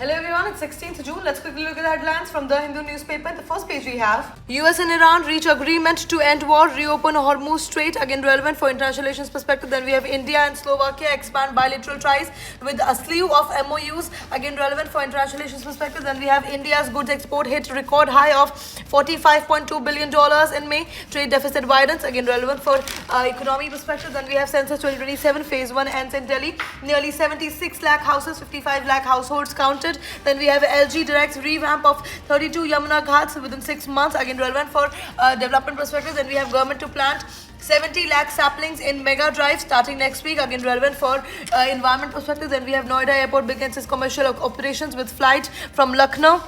Hello everyone, it's 16th June. Let's quickly look at the headlines from the Hindu newspaper. The first page we have US and Iran reach agreement to end war, reopen Hormuz Strait, again relevant for international relations perspective. Then we have India and Slovakia expand bilateral ties with a slew of MOUs, again relevant for international relations perspective. Then we have India's goods export hit record high of $45.2 billion in May. Trade deficit widens, again relevant for economy perspective. Then we have Census 2027 phase 1 ends in Delhi. Nearly 76 lakh houses, 55 lakh households counted. Then we have LG directs revamp of 32 Yamuna Ghats within 6 months, again relevant for development perspective. Then we have government to plant 70 lakh saplings in Mega Drive starting next week, again relevant for environment perspective. Then we have Noida Airport begins its commercial operations with flight from Lucknow.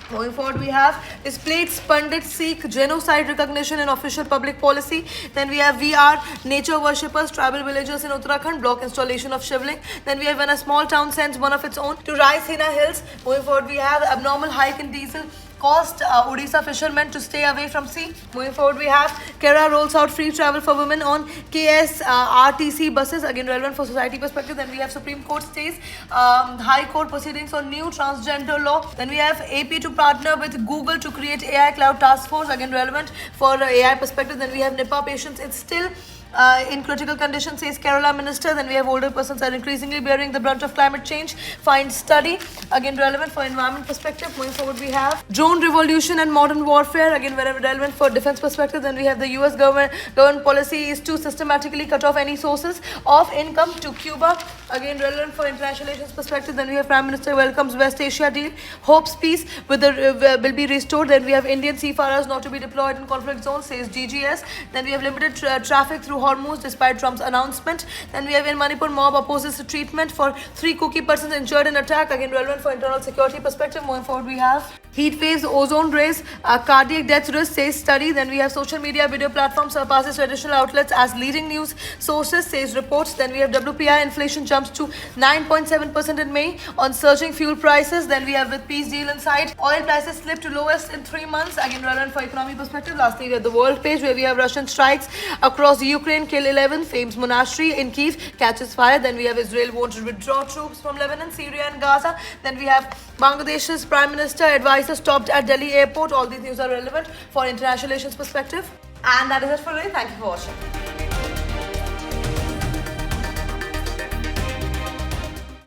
Moving forward, we have displayed pundits seek genocide recognition in official public policy. Then we have VR nature worshippers, tribal villagers in Uttarakhand block installation of shivling. Then we have when a small town sends one of its own to Raisina Hills. Moving forward, we have abnormal hike in diesel caused Odisha fishermen to stay away from sea. Moving forward, we have Kerala rolls out free travel for women on KSRTC buses, again relevant for society perspective. Then we have Supreme Court stays High Court proceedings on new transgender law. Then we have AP to partner with Google to create AI cloud task force, again relevant for AI perspective. Then we have Nipah patients, it's still in critical condition, says Kerala minister. Then we have older persons are increasingly bearing the brunt of climate change. Find study, again relevant for environment perspective. Moving forward, we have drone revolution and modern warfare, again very relevant for defense perspective. Then we have the US government policy is to systematically cut off any sources of income to Cuba, again relevant for international relations perspective. Then we have Prime Minister welcomes West Asia deal, hopes peace with the will be restored. Then we have Indian seafarers not to be deployed in conflict zones, says GGS. Then we have limited traffic through Hormuz despite Trump's announcement. Then we have in Manipur mob opposes treatment for 3 Kuki persons injured in attack, again relevant for internal security perspective. Moving forward, we have heat waves, ozone rays, cardiac death risk, says study. Then we have social media video platforms surpasses traditional outlets as leading news sources, says reports. Then we have WPI inflation jumps to 9.7% in May on surging fuel prices. Then we have with peace deal in sight, oil prices slipped to lowest in 3 months, again relevant for economy perspective. Lastly, we have the world page where we have Russian strikes across Ukraine kill 11, Fame's monastery in Kiev catches fire. Then we have Israel wants to withdraw troops from Lebanon, Syria and Gaza. Then we have Bangladesh's Prime Minister advisor stopped at Delhi airport. All these news are relevant for international relations perspective. And that is it for today. Thank you for watching.